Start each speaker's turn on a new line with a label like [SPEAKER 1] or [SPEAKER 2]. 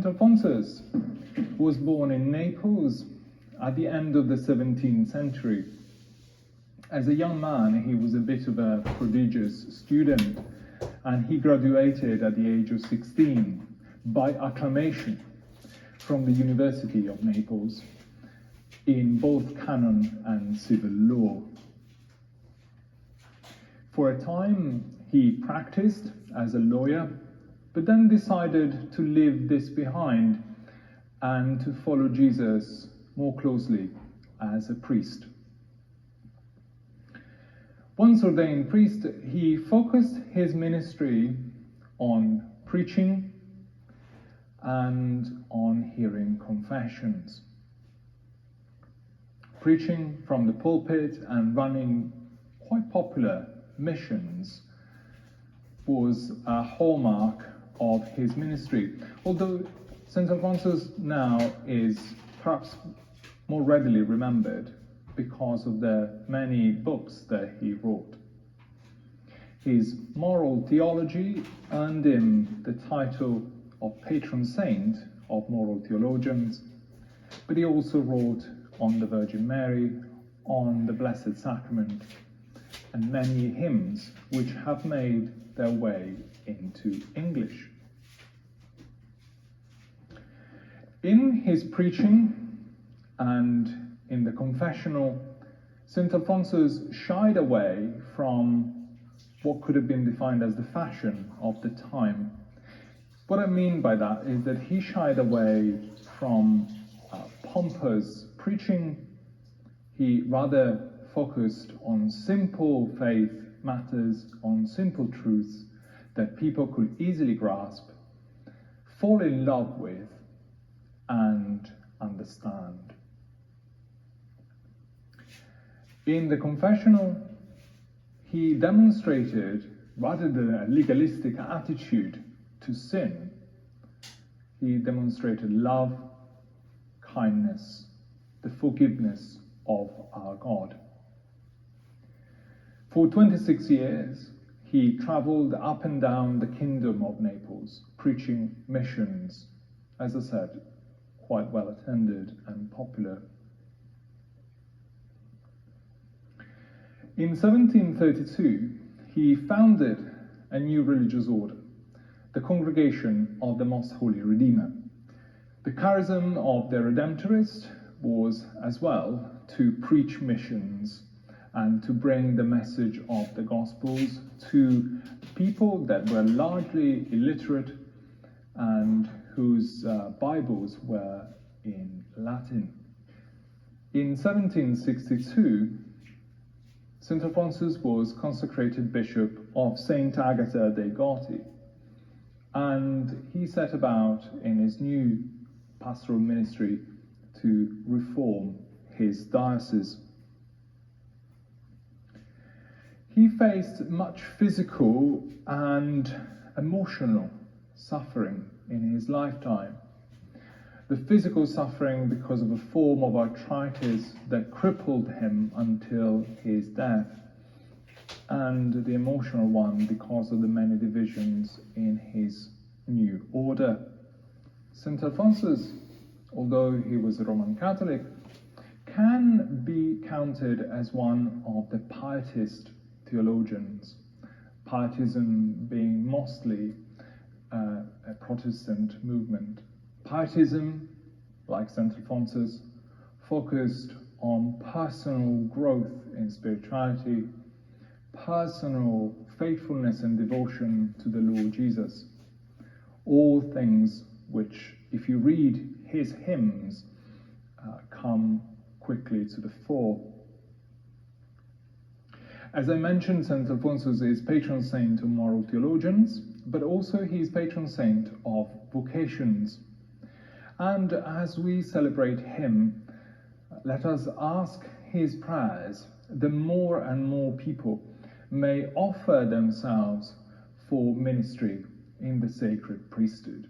[SPEAKER 1] St. Alphunsos was born in Naples at the end of the 17th century. As a young man, he was a bit of a prodigious student, and he graduated at the age of 16 by acclamation from the University of Naples in both canon and civil law. For a time, he practiced as a lawyer, but then decided to leave this behind and to follow Jesus more closely as a priest. Once ordained priest, he focused his ministry on preaching and on hearing confessions. Preaching from the pulpit and running quite popular missions was a hallmark of his ministry, although St. Alphonsus now is perhaps more readily remembered because of the many books that he wrote. His moral theology earned him the title of patron saint of moral theologians, but he also wrote on the Virgin Mary, on the Blessed Sacrament, and many hymns which have made their way into English. In his preaching and in the confessional, St. Alphonsus shied away from what could have been defined as the fashion of the time. What I mean by that is that he shied away from pompous preaching. He rather focused on simple faith matters, on simple truths that people could easily grasp, fall in love with, and understand. In the confessional, he demonstrated, rather than a legalistic attitude to sin, he demonstrated love, kindness, the forgiveness of our God. For 26 years, he traveled up and down the kingdom of Naples, preaching missions, as I said, quite well attended and popular. In 1732, he founded a new religious order, the Congregation of the Most Holy Redeemer. The charism of the Redemptorist was as well to preach missions and to bring the message of the Gospels to people that were largely illiterate and whose Bibles were in Latin. In 1762, St. Alphonsus was consecrated Bishop of St. Agatha dei Goti, and he set about in his new pastoral ministry to reform his diocese. He faced much physical and emotional suffering in his lifetime. The physical suffering because of a form of arthritis that crippled him until his death, and the emotional one because of the many divisions in his new order. St. Alphonsus, although he was a Roman Catholic, can be counted as one of the pietist theologians, pietism being mostly a Protestant movement. Pietism, like St. Alphonsus, focused on personal growth in spirituality, personal faithfulness and devotion to the Lord Jesus. All things which, if you read his hymns, come quickly to the fore. As I mentioned, St. Alphonsus is patron saint of moral theologians, but also he is patron saint of vocations. And as we celebrate him, let us ask his prayers that more and more people may offer themselves for ministry in the sacred priesthood.